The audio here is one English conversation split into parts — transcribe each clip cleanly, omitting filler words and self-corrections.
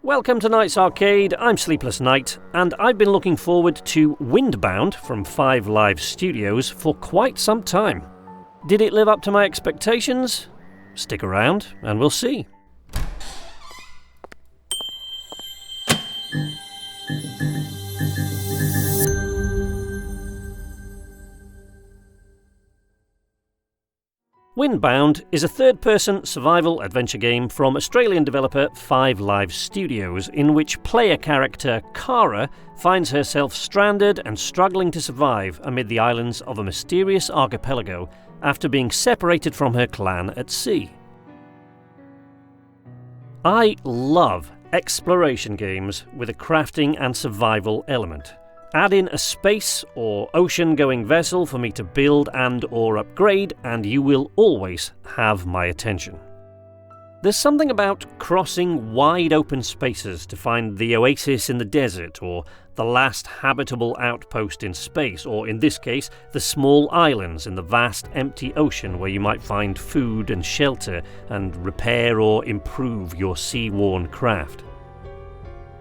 Welcome to Night's Arcade, I'm Sleepless Night, and I've been looking forward to Windbound from 5 Live Studios for quite some time. Did it live up to my expectations? Stick around and we'll see. Windbound is a third-person survival adventure game from Australian developer 5 Live Studios, in which player character Kara finds herself stranded and struggling to survive amid the islands of a mysterious archipelago after being separated from her clan at sea. I love exploration games with a crafting and survival element. Add in a space or ocean-going vessel for me to build and or upgrade, and you will always have my attention. There's something about crossing wide open spaces to find the oasis in the desert, or the last habitable outpost in space, or in this case, the small islands in the vast empty ocean where you might find food and shelter and repair or improve your sea-worn craft.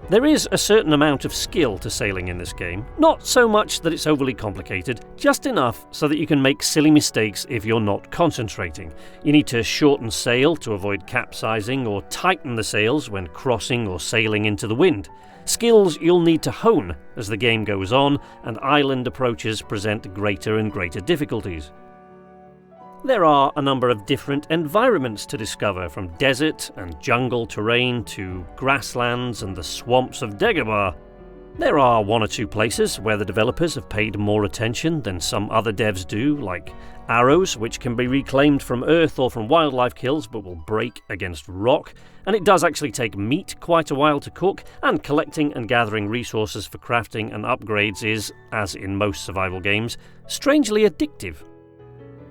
There is a certain amount of skill to sailing in this game, not so much that it's overly complicated, just enough so that you can make silly mistakes if you're not concentrating. You need to shorten sail to avoid capsizing, or tighten the sails when crossing or sailing into the wind. Skills you'll need to hone as the game goes on, and island approaches present greater and greater difficulties. There are a number of different environments to discover, from desert and jungle terrain to grasslands and the swamps of Dagobah. There are 1 or 2 places where the developers have paid more attention than some other devs do, like arrows, which can be reclaimed from earth or from wildlife kills but will break against rock, and it does actually take meat quite a while to cook, and collecting and gathering resources for crafting and upgrades is, as in most survival games, strangely addictive.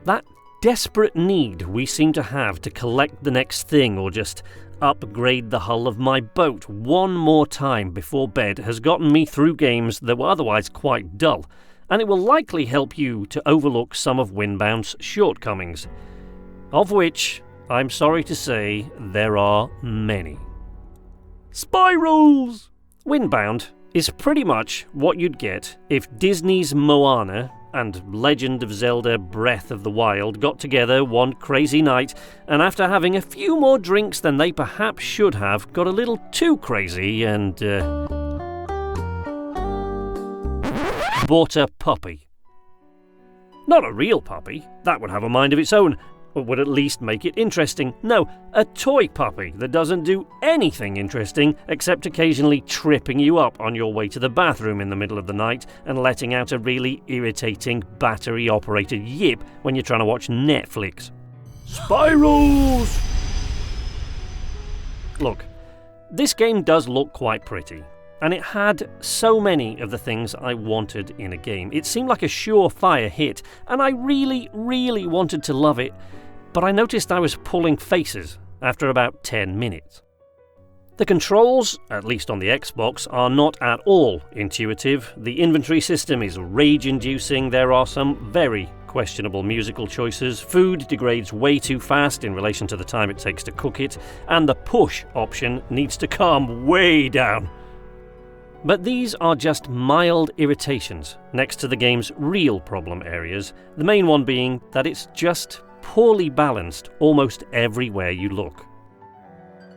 That desperate need we seem to have to collect the next thing or just upgrade the hull of my boat one more time before bed has gotten me through games that were otherwise quite dull, and it will likely help you to overlook some of Windbound's shortcomings, of which, I'm sorry to say, there are many. Spirals! Windbound is pretty much what you'd get if Disney's Moana and Legend of Zelda Breath of the Wild got together one crazy night, and after having a few more drinks than they perhaps should have, got a little too crazy and bought a puppy. Not a real puppy, that would have a mind of its own, or would at least make it interesting. No, a toy puppy that doesn't do anything interesting except occasionally tripping you up on your way to the bathroom in the middle of the night and letting out a really irritating battery-operated yip when you're trying to watch Netflix. Spirals! Look, this game does look quite pretty, and it had so many of the things I wanted in a game. It seemed like a surefire hit, and I really, really wanted to love it, but I noticed I was pulling faces after about 10 minutes. The controls, at least on the Xbox, are not at all intuitive. The inventory system is rage-inducing. There are some very questionable musical choices. Food degrades way too fast in relation to the time it takes to cook it, and the push option needs to calm way down. But these are just mild irritations next to the game's real problem areas, the main one being that it's just poorly balanced almost everywhere you look.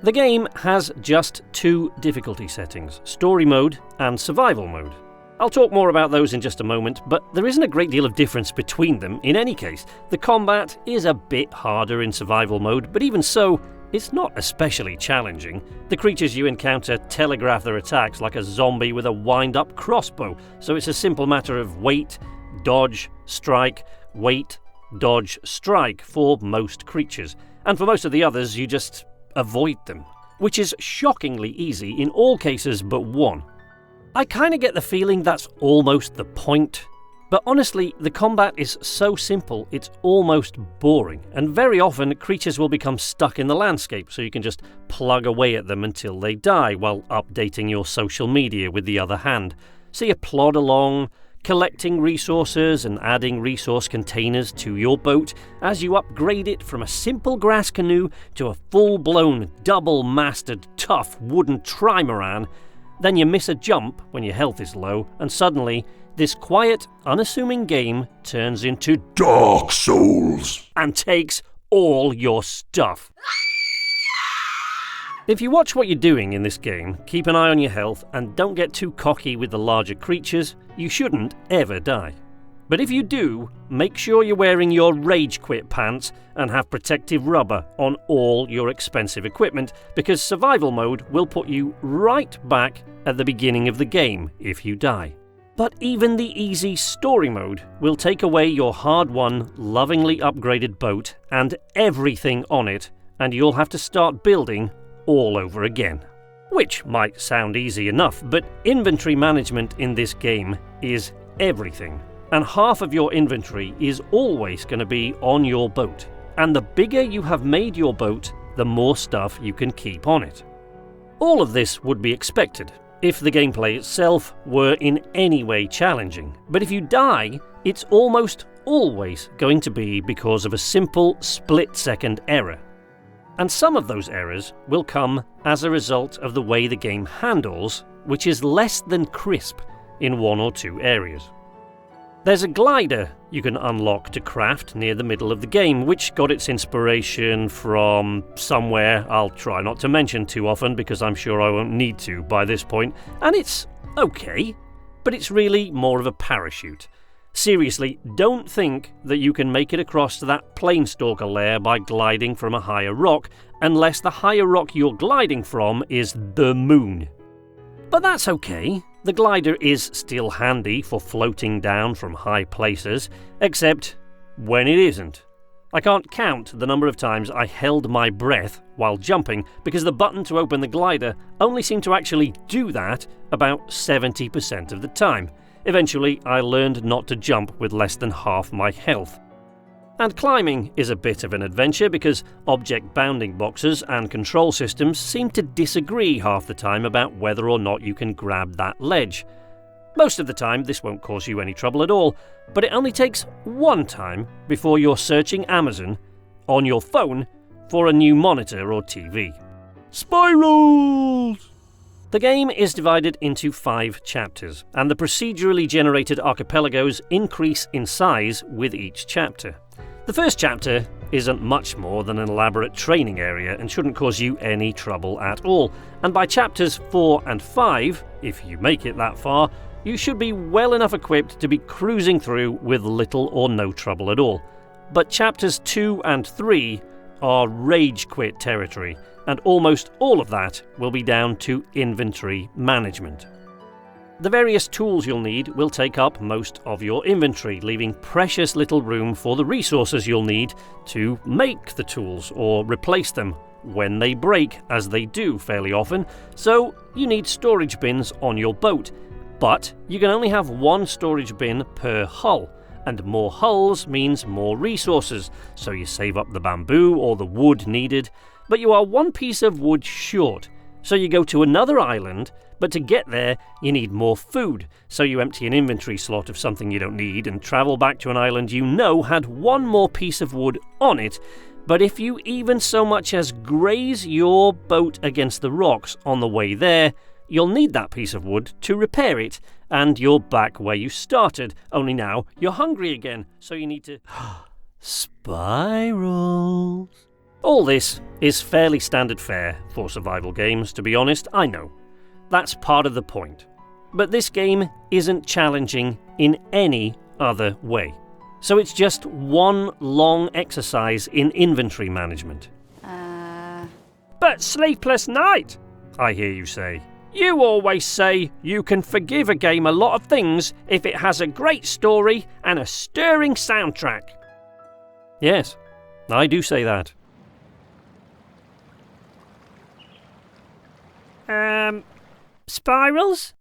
The game has just 2 difficulty settings, story mode and survival mode. I'll talk more about those in just a moment, but there isn't a great deal of difference between them in any case. The combat is a bit harder in survival mode, but even so, it's not especially challenging. The creatures you encounter telegraph their attacks like a zombie with a wind-up crossbow, so it's a simple matter of wait, dodge, strike, wait, dodge, strike for most creatures. And for most of the others, you just avoid them, which is shockingly easy in all cases but one. I kinda get the feeling that's almost the point. But honestly, the combat is so simple, it's almost boring, and very often creatures will become stuck in the landscape, so you can just plug away at them until they die while updating your social media with the other hand. So you plod along, collecting resources and adding resource containers to your boat as you upgrade it from a simple grass canoe to a full-blown, double-masted, tough wooden trimaran. Then you miss a jump when your health is low, and suddenly this quiet, unassuming game turns into Dark Souls and takes all your stuff. If you watch what you're doing in this game, keep an eye on your health and don't get too cocky with the larger creatures, you shouldn't ever die. But if you do, make sure you're wearing your Rage Quit pants and have protective rubber on all your expensive equipment, because survival mode will put you right back at the beginning of the game if you die. But even the easy story mode will take away your hard-won, lovingly upgraded boat and everything on it, and you'll have to start building all over again. Which might sound easy enough, but inventory management in this game is everything. And half of your inventory is always going to be on your boat. And the bigger you have made your boat, the more stuff you can keep on it. All of this would be expected if the gameplay itself were in any way challenging. But if you die, it's almost always going to be because of a simple split-second error. And some of those errors will come as a result of the way the game handles, which is less than crisp in one or two areas. There's a glider you can unlock to craft near the middle of the game, which got its inspiration from somewhere I'll try not to mention too often because I'm sure I won't need to by this point, and it's okay, but it's really more of a parachute. Seriously, don't think that you can make it across to that planestalker lair by gliding from a higher rock, unless the higher rock you're gliding from is the moon. But that's okay. The glider is still handy for floating down from high places, except when it isn't. I can't count the number of times I held my breath while jumping because the button to open the glider only seemed to actually do that about 70% of the time. Eventually, I learned not to jump with less than half my health. And climbing is a bit of an adventure because object bounding boxes and control systems seem to disagree half the time about whether or not you can grab that ledge. Most of the time, this won't cause you any trouble at all, but it only takes one time before you're searching Amazon on your phone for a new monitor or TV. Spirals! The game is divided into 5 chapters, and the procedurally generated archipelagos increase in size with each chapter. The first chapter isn't much more than an elaborate training area and shouldn't cause you any trouble at all, and by chapters 4 and 5, if you make it that far, you should be well enough equipped to be cruising through with little or no trouble at all. But chapters 2 and 3 are Rage Quit territory, and almost all of that will be down to inventory management. The various tools you'll need will take up most of your inventory, leaving precious little room for the resources you'll need to make the tools or replace them when they break, as they do fairly often, so you need storage bins on your boat. But you can only have one storage bin per hull, and more hulls means more resources, so you save up the bamboo or the wood needed, but you are one piece of wood short, so you go to another island, but to get there you need more food, so you empty an inventory slot of something you don't need and travel back to an island you know had one more piece of wood on it, but if you even so much as graze your boat against the rocks on the way there, you'll need that piece of wood to repair it, and you're back where you started, only now you're hungry again, so you need to... Spirals. All this is fairly standard fare for survival games, to be honest, I know. That's part of the point. But this game isn't challenging in any other way. So it's just one long exercise in inventory management. But sleepless night, I hear you say. You always say you can forgive a game a lot of things if it has a great story and a stirring soundtrack. Yes, I do say that. Spirals?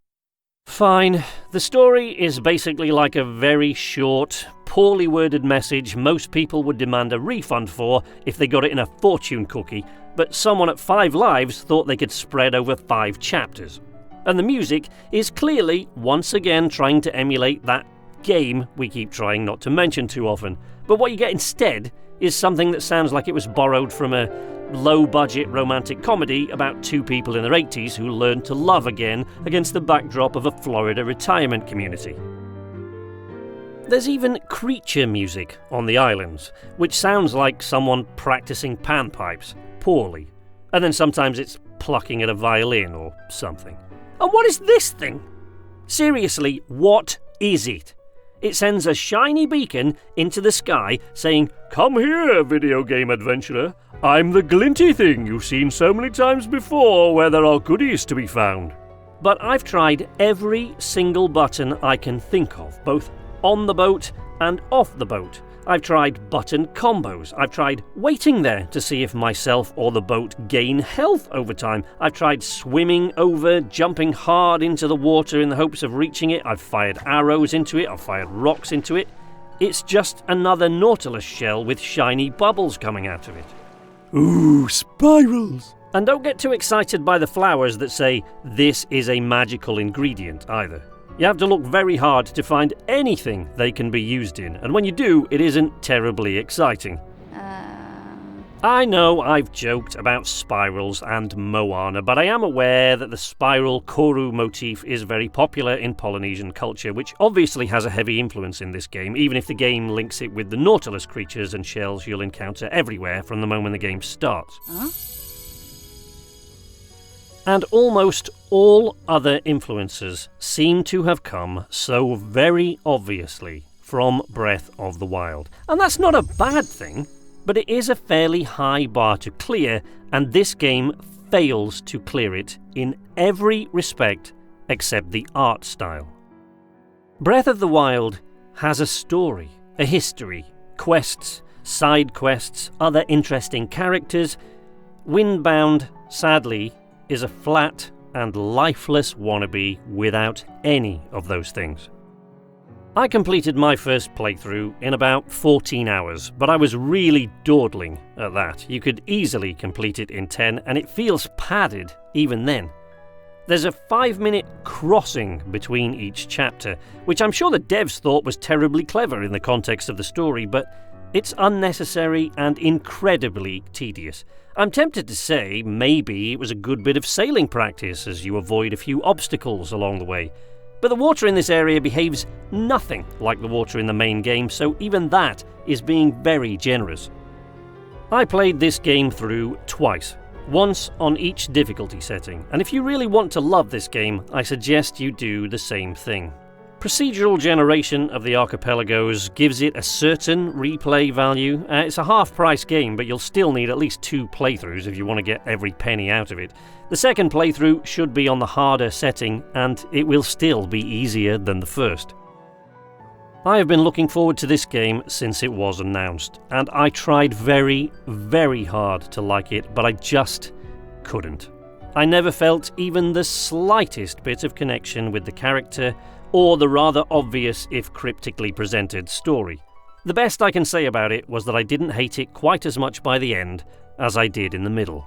Fine. The story is basically like a very short, poorly worded message most people would demand a refund for if they got it in a fortune cookie, but someone at 5 Lives thought they could spread over 5 chapters. And the music is clearly once again trying to emulate that game we keep trying not to mention too often. But what you get instead is something that sounds like it was borrowed from a low-budget romantic comedy about two people in their 80s who learned to love again against the backdrop of a Florida retirement community. There's even creature music on the islands, which sounds like someone practicing panpipes, poorly. And then sometimes it's plucking at a violin or something. And what is this thing? Seriously, what is it? It sends a shiny beacon into the sky saying, "Come here, video game adventurer. I'm the glinty thing you've seen so many times before where there are goodies to be found." But I've tried every single button I can think of, both on the boat and off the boat. I've tried button combos. I've tried waiting there to see if myself or the boat gain health over time. I've tried swimming over, jumping hard into the water in the hopes of reaching it. I've fired arrows into it. I've fired rocks into it. It's just another Nautilus shell with shiny bubbles coming out of it. Ooh, spirals! And don't get too excited by the flowers that say this is a magical ingredient either. You have to look very hard to find anything they can be used in, and when you do, it isn't terribly exciting. I know I've joked about spirals and Moana, but I am aware that the spiral koru motif is very popular in Polynesian culture, which obviously has a heavy influence in this game, even if the game links it with the Nautilus creatures and shells you'll encounter everywhere from the moment the game starts. Huh? And almost all other influences seem to have come so very obviously from Breath of the Wild. And that's not a bad thing, but it is a fairly high bar to clear, and this game fails to clear it in every respect except the art style. Breath of the Wild has a story, a history, quests, side quests, other interesting characters. Windbound, sadly, is a flat and lifeless wannabe without any of those things. I completed my first playthrough in about 14 hours, but I was really dawdling at that. You could easily complete it in 10, and it feels padded even then. There's a 5-minute crossing between each chapter, which I'm sure the devs thought was terribly clever in the context of the story, but it's unnecessary and incredibly tedious. I'm tempted to say maybe it was a good bit of sailing practice as you avoid a few obstacles along the way. But the water in this area behaves nothing like the water in the main game, so even that is being very generous. I played this game through twice, once on each difficulty setting, and if you really want to love this game, I suggest you do the same thing. Procedural generation of the archipelagos gives it a certain replay value. It's a half-price game, but you'll still need at least 2 playthroughs if you want to get every penny out of it. The second playthrough should be on the harder setting, and it will still be easier than the first. I have been looking forward to this game since it was announced, and I tried very, very hard to like it, but I just couldn't. I never felt even the slightest bit of connection with the character or the rather obvious, if cryptically presented, story. The best I can say about it was that I didn't hate it quite as much by the end as I did in the middle.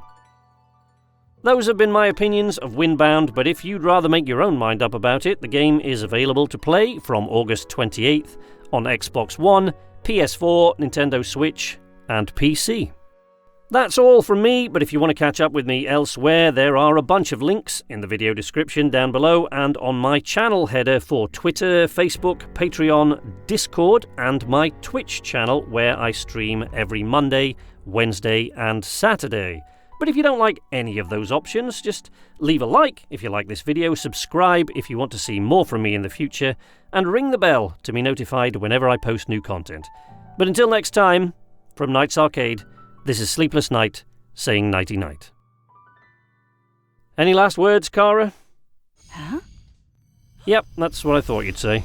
Those have been my opinions of Windbound, but if you'd rather make your own mind up about it, the game is available to play from August 28th on Xbox One, PS4, Nintendo Switch, and PC. That's all from me, but if you want to catch up with me elsewhere, there are a bunch of links in the video description down below and on my channel header for Twitter, Facebook, Patreon, Discord, and my Twitch channel where I stream every Monday, Wednesday, and Saturday. But if you don't like any of those options, just leave a like if you like this video, subscribe if you want to see more from me in the future, and ring the bell to be notified whenever I post new content. But until next time, from Knights Arcade, this is Sleepless Night, saying nighty-night. Any last words, Cara? Huh? Yep, that's what I thought you'd say.